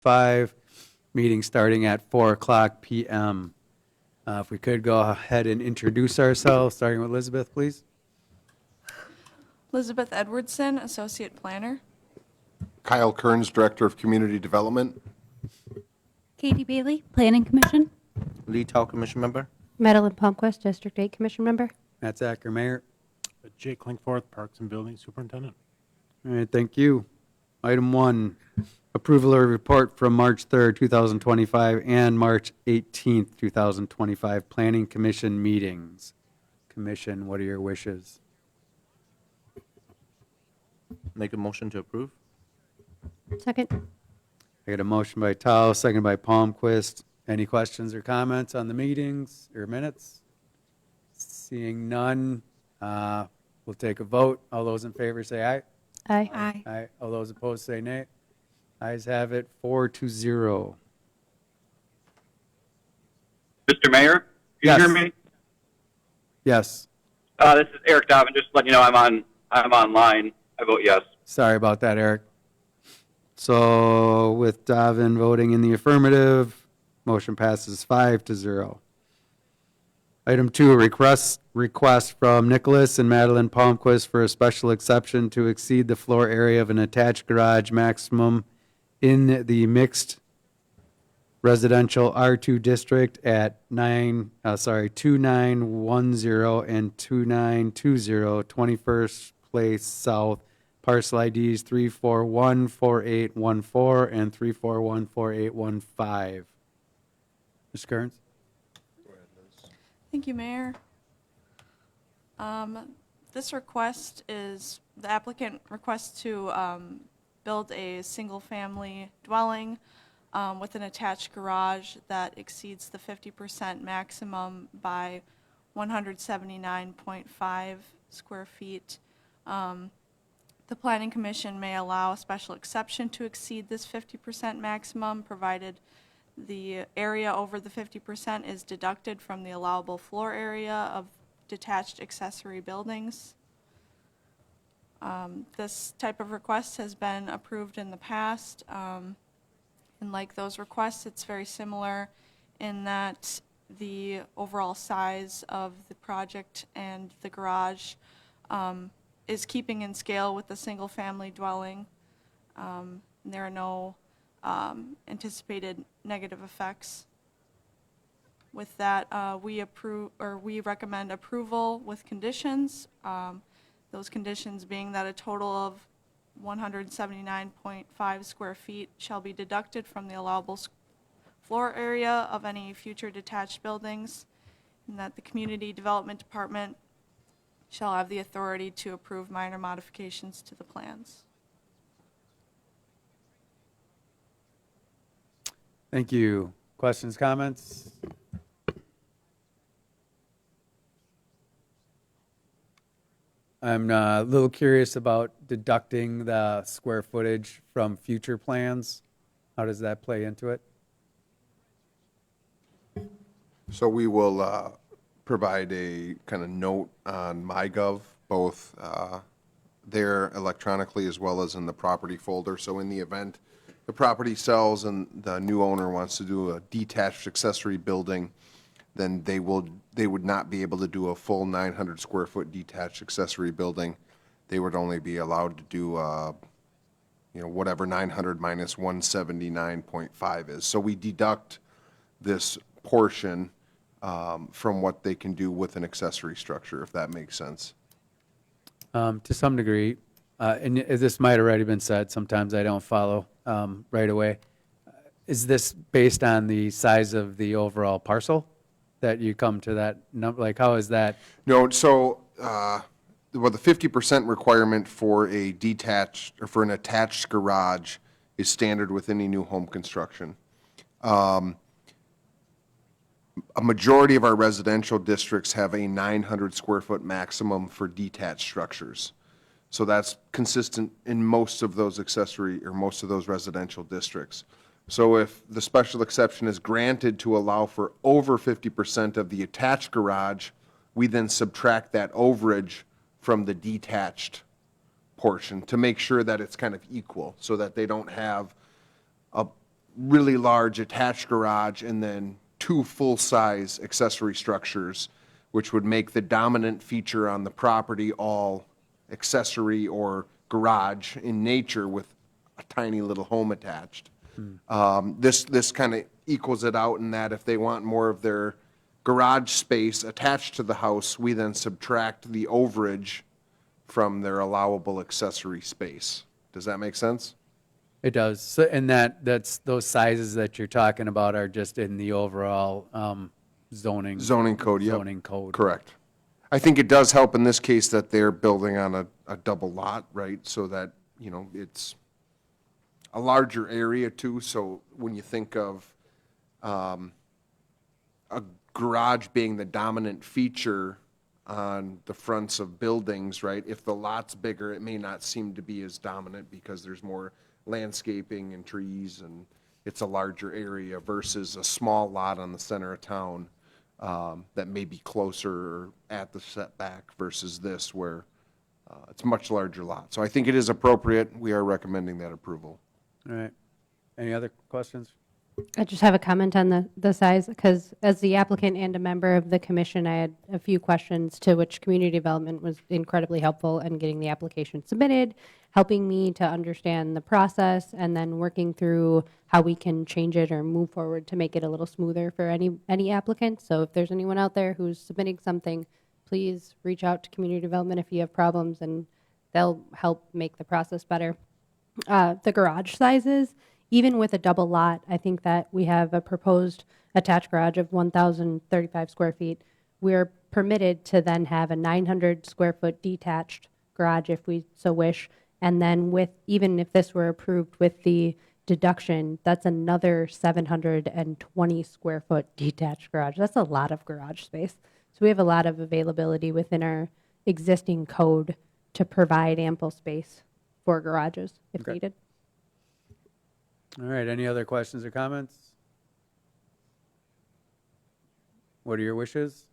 5, meeting starting at 4:00 p.m. If we could go ahead and introduce ourselves, starting with Elizabeth, please. Elizabeth Edwardson, Associate Planner. Kyle Kearns, Director of Community Development. Katie Bailey, Planning Commission. Lee Tao, Commission Member. Madeline Palmquist, District 8 Commission Member. Matt Zacher, Mayor. Jake Klinkforth, Parks and Buildings Superintendent. All right, thank you. Item 1, approval of report from March 3rd, 2025 and March 18th, 2025 Planning Commission meetings. Commission, what are your wishes? Make a motion to approve. Second. I got a motion by Tao, second by Palmquist. Any questions or comments on the meetings or minutes? Seeing none, we'll take a vote. All those in favor say aye. Aye. Aye. Aye. All those opposed say nay. Ayes have it, 4-0. Mr. Mayor, can Yes. you hear me? Yes. This is Eric Dobbin. Just letting you know I'm online. I vote yes. Sorry about that, Eric. So with Davin voting in the affirmative, motion passes 5-0. Item 2, request from Nicholas and Madeline Palmquist for a special exception to exceed the floor area of an attached garage maximum in the mixed residential R2 district at 2910 and 2920 21st Place South, parcel IDs 3414814 and 3414815. Mr. Kearns? Thank you, Mayor. This request is, the applicant requests to build a single-family dwelling with an attached garage that exceeds the 50% maximum by 179.5 square feet. The Planning Commission may allow a special exception to exceed this 50% maximum, provided the area over the 50% is deducted from the allowable floor area of detached accessory buildings. This type of request has been approved in the past. And like those requests, it's very similar in that the overall size of the project and the garage is keeping in scale with the single-family dwelling. There are no anticipated negative effects. With that, we recommend approval with conditions. Those conditions being that a total of 179.5 square feet shall be deducted from the allowable floor area of any future detached buildings, and that the Community Development Department shall have the authority to approve minor modifications to the plans. Thank you. Questions, comments? I'm a little curious about deducting the square footage from future plans. How does that play into it? So we will provide a kind of note on MyGov, both there electronically as well as in the property folder. So in the event the property sells and the new owner wants to do a detached accessory building, then they would not be able to do a full 900 square foot detached accessory building. They would only be allowed to do whatever 900 minus 179.5 is. So we deduct this portion from what they can do with an accessory structure, if that makes sense. To some degree, and this might have already been said, sometimes I don't follow right away. Is this based on the size of the overall parcel that you come to that number? Like, how is that? No, so, the 50% requirement for a detached, or for an attached garage is standard with any new home construction. A majority of our residential districts have a 900 square foot maximum for detached structures. So that's consistent in most of those accessory, or most of those residential districts. So if the special exception is granted to allow for over 50% of the attached garage, we then subtract that overage from the detached portion to make sure that it's kind of equal, so that they don't have a really large attached garage and then two full-size accessory structures, which would make the dominant feature on the property all accessory or garage in nature with a tiny little home attached. This kind of equals it out in that if they want more of their garage space attached to the house, we then subtract the overage from their allowable accessory space. Does that make sense? It does. So, and that's, those sizes that you're talking about are just in the overall zoning. Zoning code, yep. Zoning code. Correct. I think it does help in this case that they're building on a double lot, right? So that, you know, it's a larger area too, so when you think of a garage being the dominant feature on the fronts of buildings, right? If the lot's bigger, it may not seem to be as dominant because there's more landscaping and trees and it's a larger area versus a small lot on the center of town that may be closer or at the setback versus this where it's a much larger lot. So I think it is appropriate. We are recommending that approval. All right. Any other questions? I just have a comment on the size, because as the applicant and a member of the commission, I had a few questions to which community development was incredibly helpful in getting the application submitted, helping me to understand the process, and then working through how we can change it or move forward to make it a little smoother for any applicant. So if there's anyone out there who's submitting something, please reach out to community development if you have problems, and they'll help make the process better. The garage sizes, even with a double lot, I think that we have a proposed attached garage of 1,035 square feet. We're permitted to then have a 900 square foot detached garage if we so wish. And then with, even if this were approved with the deduction, that's another 720 square foot detached garage. That's a lot of garage space. So we have a lot of availability within our existing code to provide ample space for garages if Okay. needed. All right. Any other questions or comments? What are your wishes?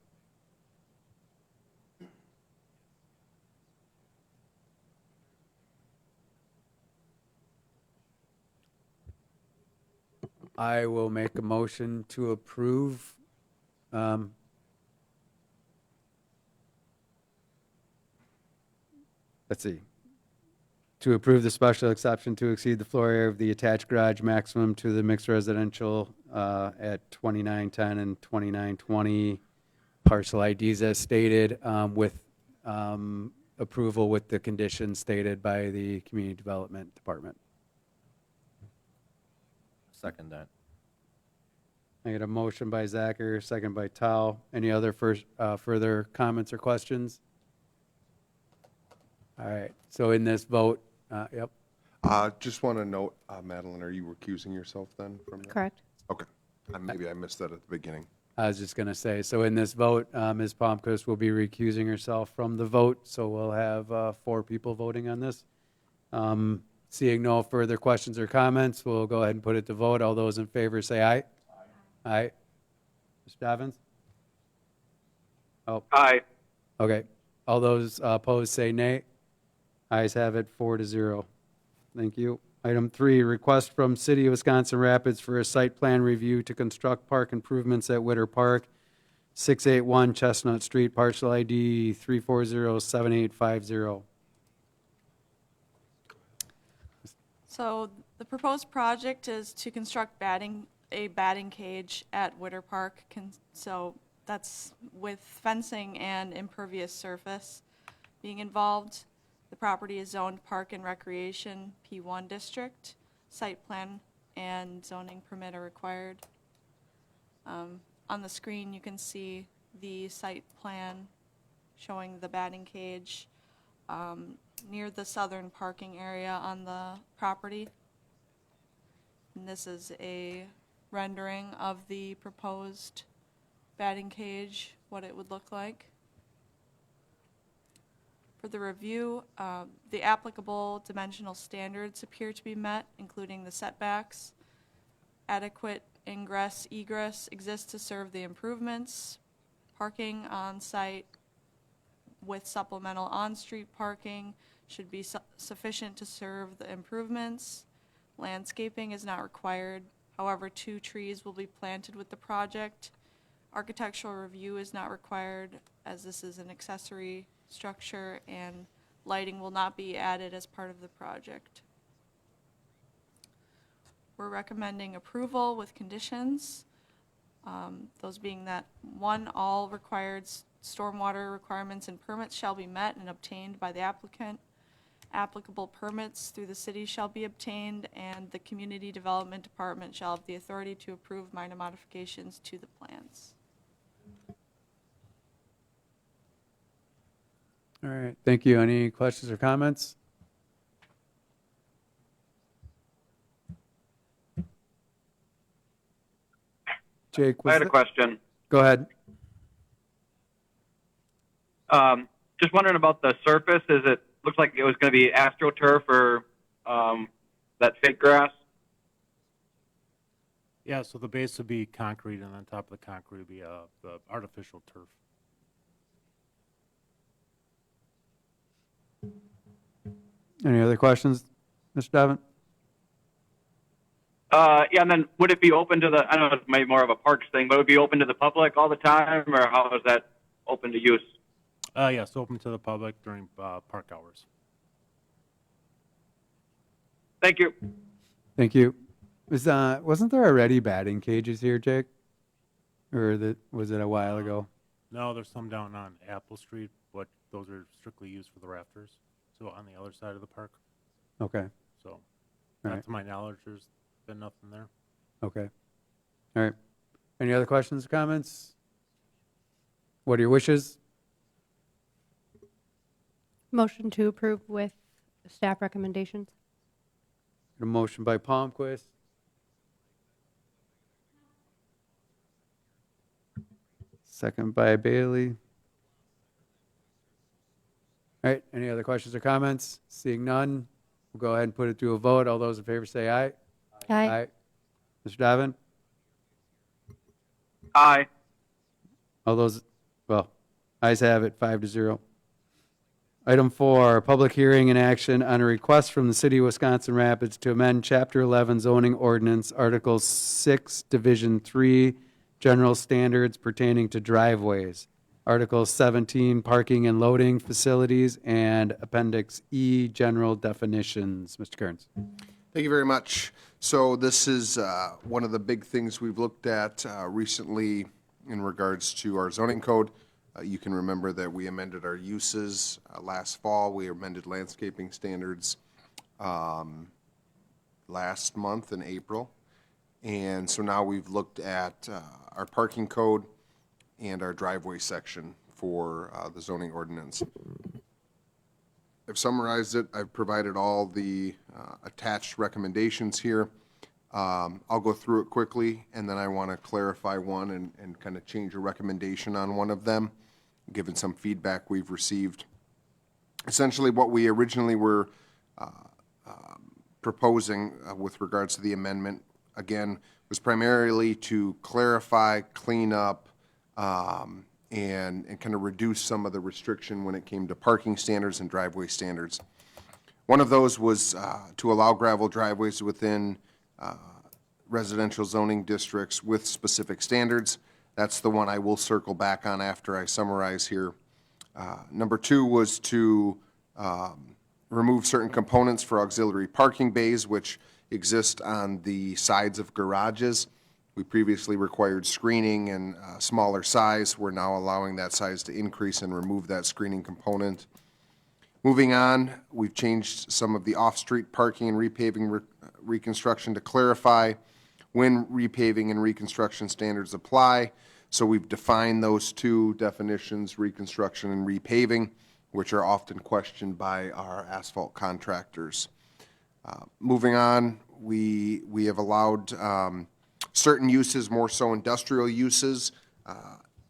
I will make a motion to approve. Let's see. To approve the special exception to exceed the floor area of the attached garage maximum to the mixed residential at 2910 and 2920 parcel IDs as stated, with approval with the conditions stated by the Community Development Department. Second that. I get a motion by Zacher, second by Tao. Any other further comments or questions? All right, so in this vote, yep. Just want to note, Madeline, are you recusing yourself then from that? Correct. Okay. Maybe I missed that at the beginning. I was just going to say, so in this vote, Ms. Palmquist will be recusing herself from the vote, so we'll have 4 people voting on this. Seeing no further questions or comments, we'll go ahead and put it to vote. All those in favor say aye. Aye. Mr. Dobbins? Oh, Aye. okay. All those opposed say nay. Ayes have it, 4-0. Thank you. Item 3, request from City of Wisconsin Rapids for a site plan review to construct park improvements at Witter Park, 681 Chestnut Street, parcel ID 3407850. So the proposed project is to construct a batting cage at Witter Park. So that's with fencing and impervious surface being involved. The property is zoned Park and Recreation P1 district. Site plan and zoning permit are required. On the screen, you can see the site plan showing the batting cage near the southern parking area on the property. And this is a rendering of the proposed batting cage, what it would look like. For the review, the applicable dimensional standards appear to be met, including the setbacks. Adequate ingress, egress exists to serve the improvements. Parking on site with supplemental on-street parking should be sufficient to serve the improvements. Landscaping is not required. However, 2 trees will be planted with the project. Architectural review is not required as this is an accessory structure, and lighting will not be added as part of the project. We're recommending approval with conditions, those being that, 1, all required stormwater requirements and permits shall be met and obtained by the applicant. Applicable permits through the city shall be obtained, and the Community Development Department shall have the authority to approve minor modifications to the plans. All right, thank you. Any questions or comments? Jake, I had a question. go ahead. Just wondering about the surface. Looks like it was going to be AstroTurf or that fake grass? Yeah, so the base would be concrete, and on top of the concrete would be the artificial turf. Any other questions, Mr. Davin? Yeah, and then would it be open to I don't know, it's maybe more of a parks thing, but would it be open to the public all the time, or how is that open to use? Yes, open to the public during park hours. Thank you. Thank you. Wasn't there already batting cages here, Jake? Or was it a while ago? No, there's some down on Apple Street, but those are strictly used for the rafters. So on the other side of the park. Okay, So, right. not to my knowledge, there's been nothing there. okay. All right. Any other questions or comments? What are your wishes? Motion to approve with staff recommendations. A motion by Palmquist. Second by Bailey. All right, any other questions or comments? Seeing none, we'll go ahead and put it to a vote. All those in favor say aye. Aye. Mr. Davin? Aye. All those, well, ayes have it, 5-0. Item 4, public hearing and action on a request from the City of Wisconsin Rapids to amend Chapter 11 zoning ordinance, Article 6, Division 3, general standards pertaining to driveways, Article 17, parking and loading facilities, and Appendix E, general definitions. Mr. Kearns. Thank you very much. So this is one of the big things we've looked at recently in regards to our zoning code. You can remember that we amended our uses last fall. We amended landscaping standards last month in April. And so now we've looked at our parking code and our driveway section for the zoning ordinance. I've summarized it. I've provided all the attached recommendations here. I'll go through it quickly, and then I want to clarify one and kind of change a recommendation on one of them, given some feedback we've received. Essentially, what we originally were proposing with regards to the amendment, again, was primarily to clarify, clean up, and kind of reduce some of the restriction when it came to parking standards and driveway standards. One of those was to allow gravel driveways within residential zoning districts with specific standards. That's the one I will circle back on after I summarize here. Number 2 was to remove certain components for auxiliary parking bays, which exist on the sides of garages. We previously required screening and smaller size. We're now allowing that size to increase and remove that screening component. Moving on, we've changed some of the off-street parking and repaving reconstruction to clarify when repaving and reconstruction standards apply. So we've defined those two definitions, reconstruction and repaving, which are often questioned by our asphalt contractors. Moving on, we have allowed certain uses, more so industrial uses,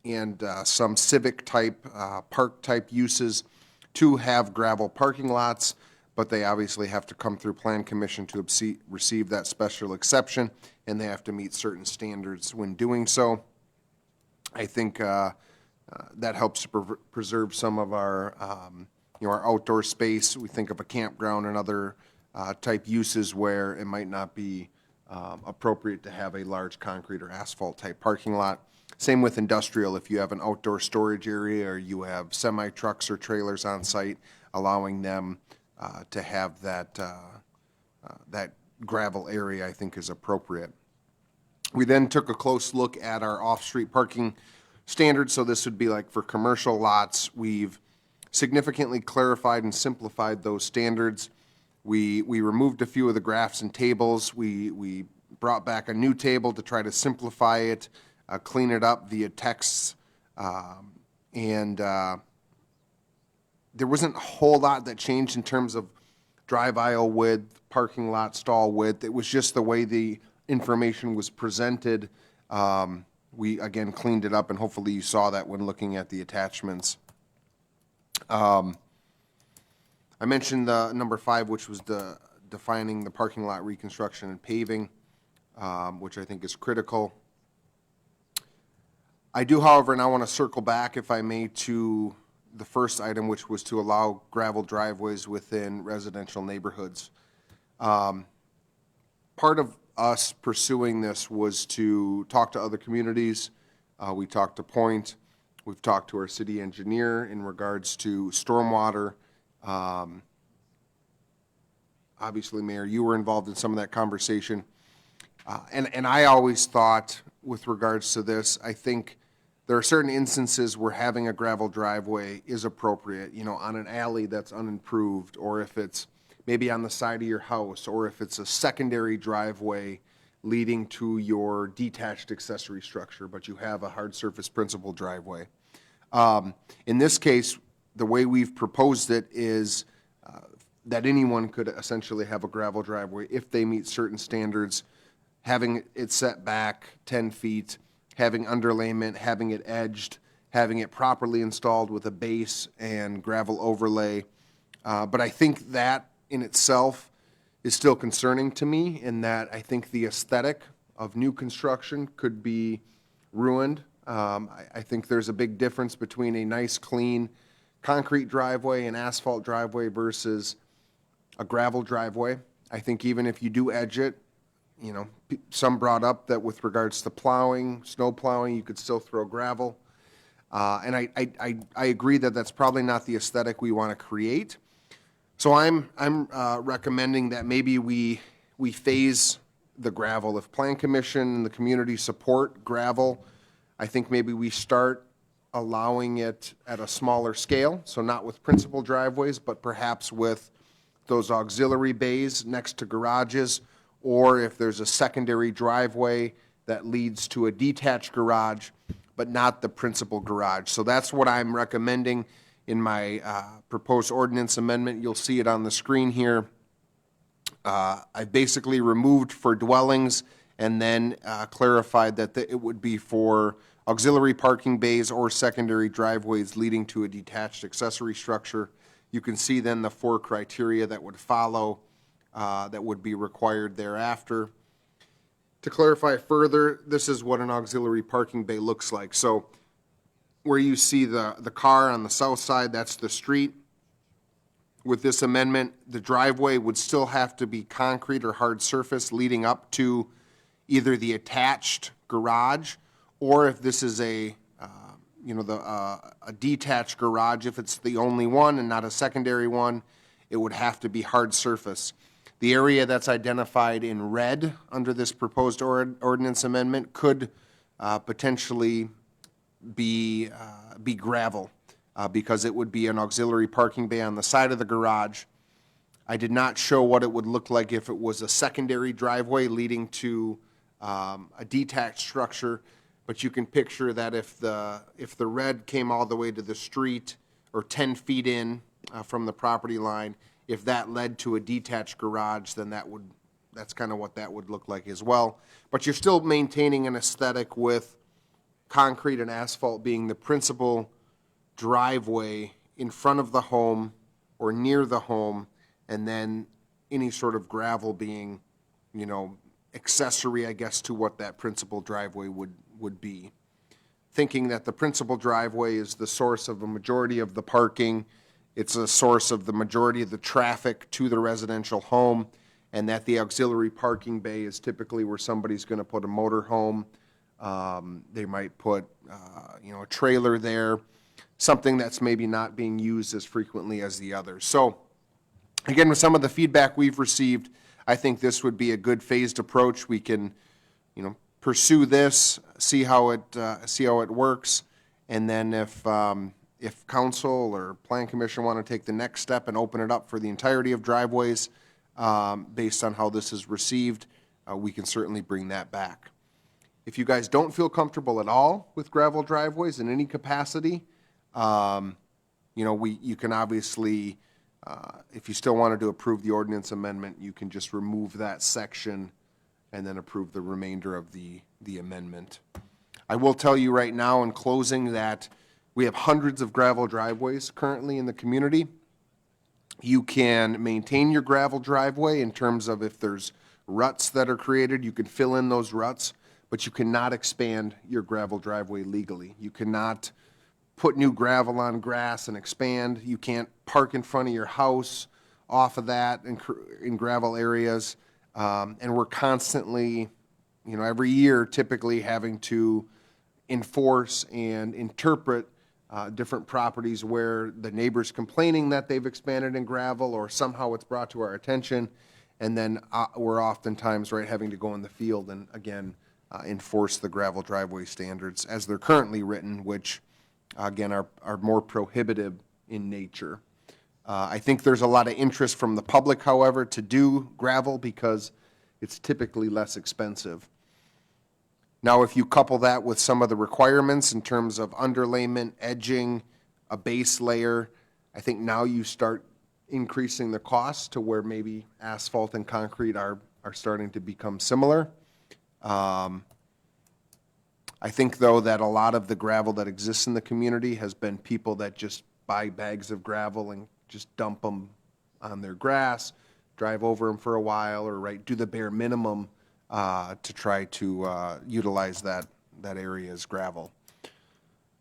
and some civic type, park type uses to have gravel parking lots, but they obviously have to come through Plan Commission to receive that special exception, and they have to meet certain standards when doing so. I think that helps to preserve some of our, our outdoor space. We think of a campground and other type uses where it might not be appropriate to have a large concrete or asphalt type parking lot. Same with industrial, if you have an outdoor storage area or you have semi-trucks or trailers on site, allowing them to have that gravel area, I think, is appropriate. We then took a close look at our off-street parking standards, so this would be like for commercial lots. We've significantly clarified and simplified those standards. We removed a few of the graphs and tables. We brought back a new table to try to simplify it, clean it up via text, and there wasn't a whole lot that changed in terms of drive aisle width, parking lot stall width. It was just the way the information was presented. We, again, cleaned it up, and hopefully you saw that when looking at the attachments. I mentioned the number 5, which was defining the parking lot reconstruction and paving, which I think is critical. I do, however, and I want to circle back, if I may, to the first item, which was to allow gravel driveways within residential neighborhoods. Part of us pursuing this was to talk to other communities. We talked to Point. We've talked to our city engineer in regards to stormwater. Obviously, Mayor, you were involved in some of that conversation. And I always thought, with regards to this, I think there are certain instances where having a gravel driveway is appropriate, you know, on an alley that's unimproved, or if it's maybe on the side of your house, or if it's a secondary driveway leading to your detached accessory structure, but you have a hard surface principal driveway. In this case, the way we've proposed it is that anyone could essentially have a gravel driveway if they meet certain standards, having it set back 10 feet, having underlayment, having it edged, having it properly installed with a base and gravel overlay. But I think that in itself is still concerning to me, in that I think the aesthetic of new construction could be ruined. I think there's a big difference between a nice, clean concrete driveway and asphalt driveway versus a gravel driveway. I think even if you do edge it, you know, some brought up that with regards to plowing, snow plowing, you could still throw gravel. And I agree that that's probably not the aesthetic we want to create. So I'm recommending that maybe we phase the gravel. If Plan Commission and the community support gravel, I think maybe we start allowing it at a smaller scale, so not with principal driveways, but perhaps with those auxiliary bays next to garages, or if there's a secondary driveway that leads to a detached garage, but not the principal garage. So that's what I'm recommending in my proposed ordinance amendment. You'll see it on the screen here. I basically removed for dwellings and then clarified that it would be for auxiliary parking bays or secondary driveways leading to a detached accessory structure. You can see then the 4 criteria that would follow, that would be required thereafter. To clarify further, this is what an auxiliary parking bay looks like. So where you see the car on the south side, that's the street. With this amendment, the driveway would still have to be concrete or hard surface leading up to either the attached garage, or if this is a detached garage, if it's the only one and not a secondary one, it would have to be hard surface. The area that's identified in red under this proposed ordinance amendment could potentially be gravel, because it would be an auxiliary parking bay on the side of the garage. I did not show what it would look like if it was a secondary driveway leading to a detached structure, but you can picture that if the red came all the way to the street or 10 feet in from the property line, if that led to a detached garage, then that's kind of what that would look like as well. But you're still maintaining an aesthetic with concrete and asphalt being the principal driveway in front of the home or near the home, and then any sort of gravel being, you know, accessory, I guess, to what that principal driveway would be. Thinking that the principal driveway is the source of a majority of the parking, it's a source of the majority of the traffic to the residential home, and that the auxiliary parking bay is typically where somebody's going to put a motor home. They might put, a trailer there, something that's maybe not being used as frequently as the others. So, again, with some of the feedback we've received, I think this would be a good phased approach. We can, pursue this, see how it works, and then if council or plan commission want to take the next step and open it up for the entirety of driveways, based on how this is received, we can certainly bring that back. If you guys don't feel comfortable at all with gravel driveways in any capacity, you can obviously, if you still wanted to approve the ordinance amendment, you can just remove that section and then approve the remainder of the amendment. I will tell you right now in closing that we have hundreds of gravel driveways currently in the community. You can maintain your gravel driveway in terms of if there's ruts that are created, you can fill in those ruts, but you cannot expand your gravel driveway legally. You cannot put new gravel on grass and expand. You can't park in front of your house off of that in gravel areas. And we're constantly, every year typically having to enforce and interpret different properties where the neighbor's complaining that they've expanded in gravel or somehow it's brought to our attention. And then we're oftentimes, having to go in the field and, again, enforce the gravel driveway standards as they're currently written, which, again, are more prohibitive in nature. I think there's a lot of interest from the public, however, to do gravel because it's typically less expensive. Now, if you couple that with some of the requirements in terms of underlayment, edging, a base layer, I think now you start increasing the cost to where maybe asphalt and concrete are starting to become similar. I think, though, that a lot of the gravel that exists in the community has been people that just buy bags of gravel and just dump them on their grass, drive over them for a while, or do the bare minimum to try to utilize that area as gravel.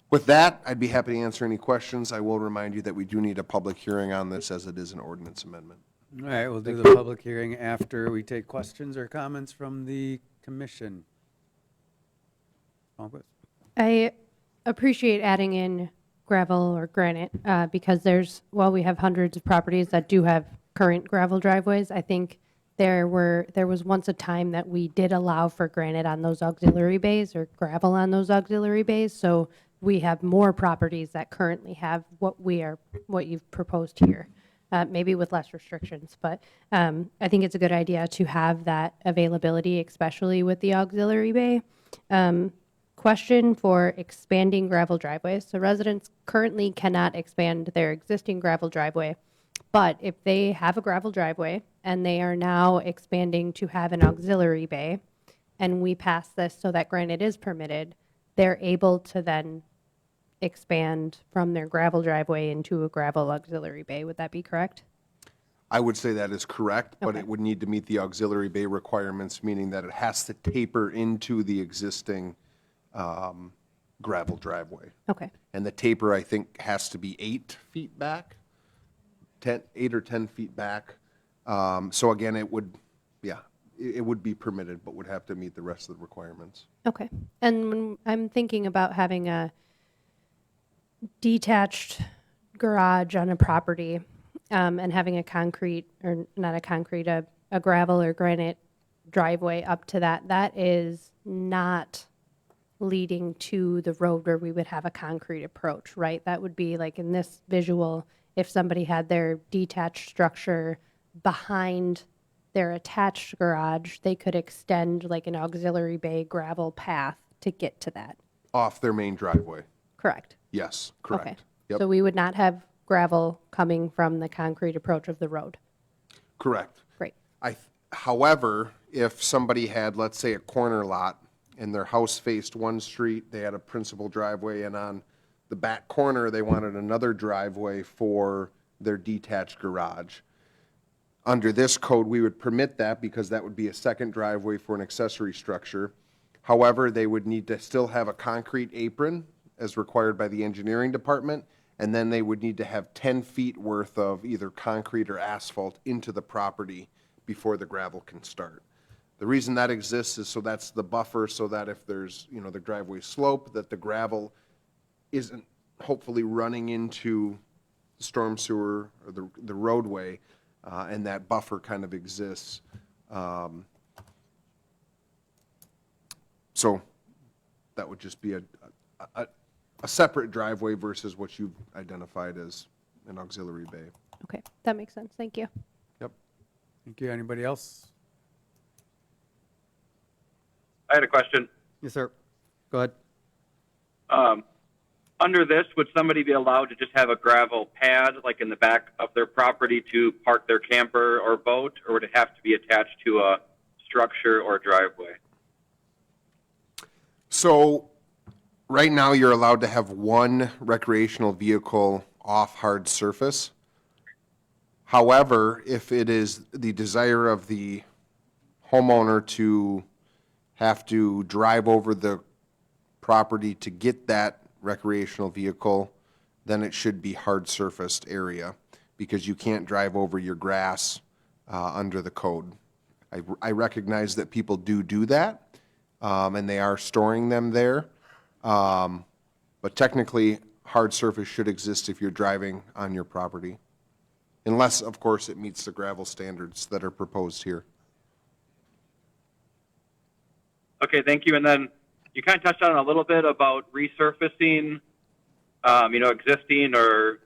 With that, I'd be happy to answer any questions. I will remind you that we do need a public hearing on this as it is an ordinance amendment. All right, we'll do the public hearing after we take questions or comments from the commission. Palmquist? I appreciate adding in gravel or granite because while we have hundreds of properties that do have current gravel driveways, I think there was once a time that we did allow for granite on those auxiliary bays or gravel on those auxiliary bays. So we have more properties that currently have what you've proposed here, maybe with less restrictions. But I think it's a good idea to have that availability, especially with the auxiliary bay. Question for expanding gravel driveways. So residents currently cannot expand their existing gravel driveway, but if they have a gravel driveway and they are now expanding to have an auxiliary bay, and we pass this so that granite is permitted, they're able to then expand from their gravel driveway into a gravel auxiliary bay. Would that be correct? I would say that is correct, but Okay. it would need to meet the auxiliary bay requirements, meaning that it has to taper into the existing gravel driveway. Okay. And the taper, I think, has to be 8 feet back, 8 or 10 feet back. So again, it would be permitted, but would have to meet the rest of the requirements. Okay. And when I'm thinking about having a detached garage on a property and having a gravel or granite driveway up to that is not leading to the road where we would have a concrete approach, right? That would be like in this visual, if somebody had their detached structure behind their attached garage, they could extend like an auxiliary bay gravel path to get to that. Off their main driveway. Correct. Yes, Okay. correct. Yep, So we would not have gravel coming from the concrete approach of the road. correct. Great. However, if somebody had, let's say, a corner lot and their house faced one street, they had a principal driveway, and on the back corner, they wanted another driveway for their detached garage. Under this code, we would permit that because that would be a second driveway for an accessory structure. However, they would need to still have a concrete apron as required by the engineering department, and then they would need to have 10 feet worth of either concrete or asphalt into the property before the gravel can start. The reason that exists is so that's the buffer, so that if there's, the driveway slope, that the gravel isn't hopefully running into the storm sewer or the roadway, and that buffer kind of exists. So that would just be a separate driveway versus what you've identified as an auxiliary bay. Okay, that makes sense. Thank you. Yep. Thank you. Anybody else? I had a question. Yes, sir. Go ahead. Under this, would somebody be allowed to just have a gravel pad, like in the back of their property, to park their camper or boat, or would it have to be attached to a structure or driveway? So right now, you're allowed to have one recreational vehicle off hard surface. However, if it is the desire of the homeowner to have to drive over the property to get that recreational vehicle, then it should be hard surfaced area, because you can't drive over your grass under the code. I recognize that people do that, and they are storing them there. But technically, hard surface should exist if you're driving on your property, unless, of course, it meets the gravel standards that are proposed here. Okay, thank you. And then you kind of touched on it a little bit about resurfacing, existing, or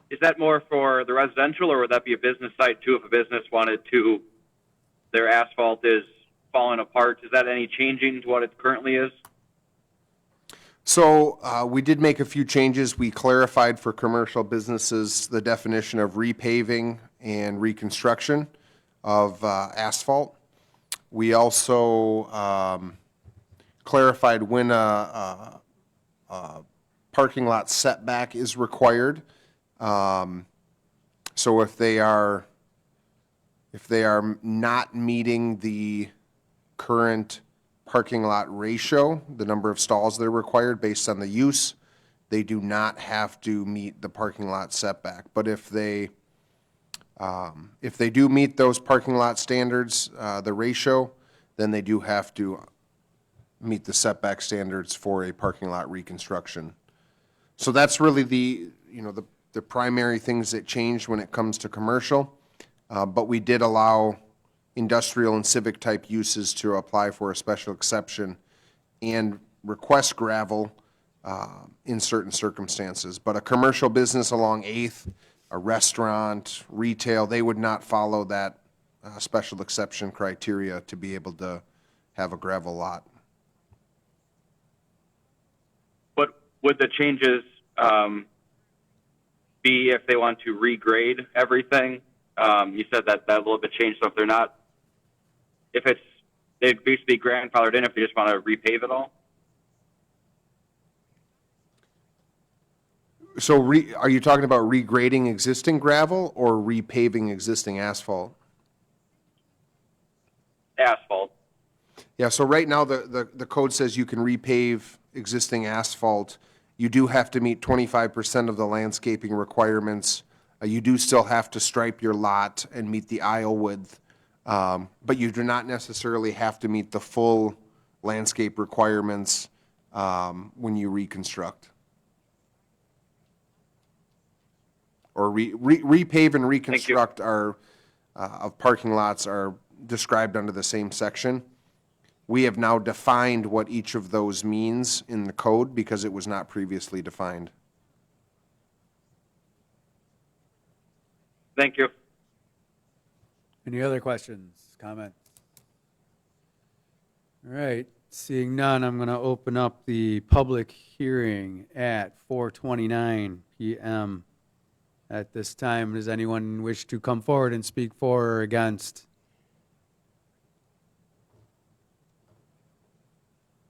is that more for the residential, or would that be a business site too? If a business wanted to, their asphalt is falling apart, is that any changing to what it currently is? So we did make a few changes. We clarified for commercial businesses the definition of repaving and reconstruction of asphalt. We also clarified when a parking lot setback is required. So if they are not meeting the current parking lot ratio, the number of stalls that are required based on the use, they do not have to meet the parking lot setback. But if they do meet those parking lot standards, the ratio, then they do have to meet the setback standards for a parking lot reconstruction. So that's really the primary things that changed when it comes to commercial. But we did allow industrial and civic type uses to apply for a special exception and request gravel in certain circumstances. But a commercial business along 8th, a restaurant, retail, they would not follow that special exception criteria to be able to have a gravel lot. What would the changes be if they want to regrade everything? You said that a little bit changed, so if they're not, they'd basically be grandfathered in if they just want to repave it all? So are you talking about regrading existing gravel or repaving existing asphalt? Asphalt. Yeah, so right now, the code says you can repave existing asphalt. You do have to meet 25% of the landscaping requirements. You do still have to stripe your lot and meet the aisle width, but you do not necessarily have to meet the full landscape requirements when you reconstruct. Or repave and reconstruct of parking lots are described under the same section. We have now defined what each of those means in the code because it was not previously defined. Thank you. Any other questions, comments? All right, seeing none, I'm going to open up the public hearing at 4:29 p.m. At this time, does anyone wish to come forward and speak for or against?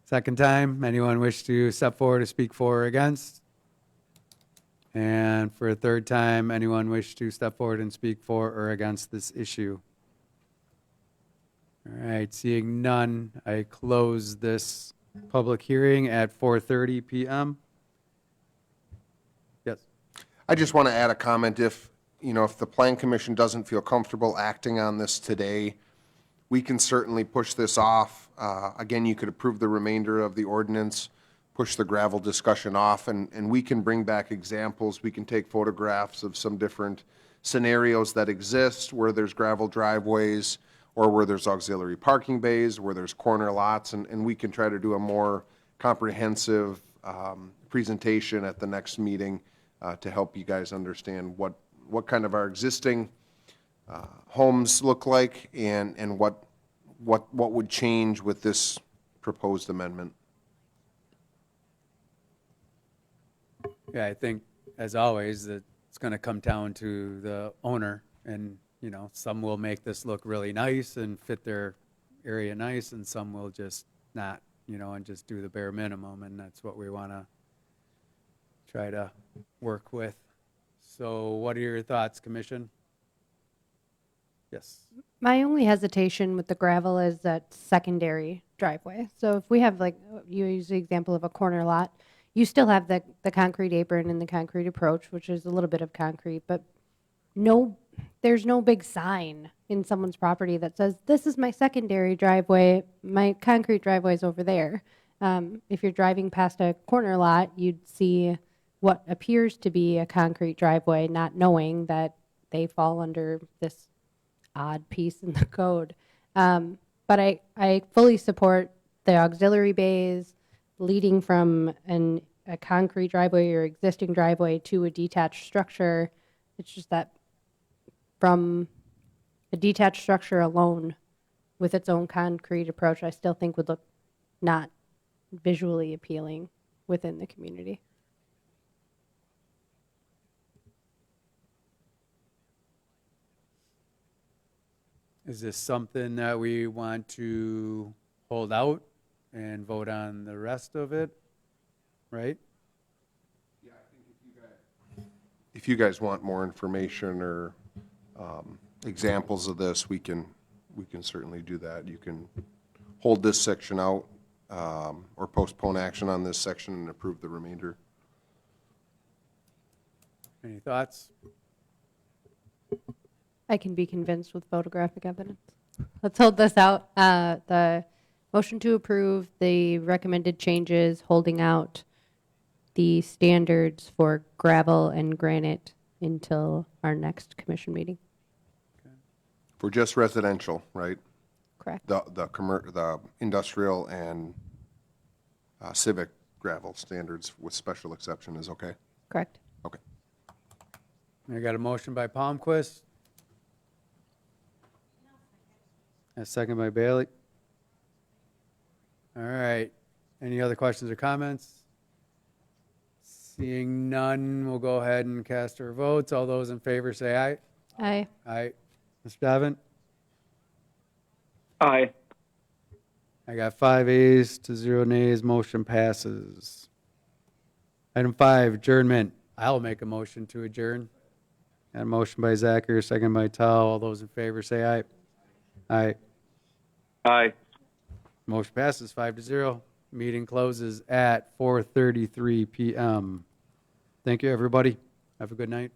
Second time, anyone wish to step forward to speak for or against? And for a third time, anyone wish to step forward and speak for or against this issue? All right, seeing none, I close this public hearing at 4:30 p.m. Yes. I just want to add a comment. If if the Plan Commission doesn't feel comfortable acting on this today, we can certainly push this off. Again, you could approve the remainder of the ordinance, push the gravel discussion off, and we can bring back examples. We can take photographs of some different scenarios that exist where there's gravel driveways or where there's auxiliary parking bays, where there's corner lots, and we can try to do a more comprehensive presentation at the next meeting to help you guys understand what kind of our existing homes look like and what would change with this proposed amendment. Yeah, I think, as always, that it's going to come down to the owner, and, some will make this look really nice and fit their area nice, and some will just not, and just do the bare minimum, and that's what we want to try to work with. So what are your thoughts, Commission? Yes. My only hesitation with the gravel is that secondary driveway. So if we have, like, you use the example of a corner lot, you still have the concrete apron and the concrete approach, which is a little bit of concrete, but there's no big sign in someone's property that says, this is my secondary driveway, my concrete driveway is over there. If you're driving past a corner lot, you'd see what appears to be a concrete driveway, not knowing that they fall under this odd piece in the code. But I fully support the auxiliary bays leading from a concrete driveway or existing driveway to a detached structure. It's just that from a detached structure alone with its own concrete approach, I still think would look not visually appealing within the community. Is this something that we want to hold out and vote on the rest of it, right? If you guys want more information or examples of this, we can certainly do that. You can hold this section out or postpone action on this section and approve the remainder. Any thoughts? I can be convinced with photographic evidence. Let's hold this out. The motion to approve the recommended changes, holding out the standards for gravel and granite until our next commission meeting. For just residential, right? Correct. The industrial and civic gravel standards with special exception is okay? Correct. Okay. I got a motion by Palmquist. A second by Bailey. All right. Any other questions or comments? Seeing none, we'll go ahead and cast our votes. All those in favor say aye. Aye. Aye. Mr. Davin? Aye. I got 5 ayes to 0 nays. Motion passes. Item 5, adjournment. I'll make a motion to adjourn. Got a motion by Zacher, second by Tal. All those in favor say aye. Aye. Aye. Motion passes 5-0. Meeting closes at 4:33 p.m. Thank you, everybody. Have a good night.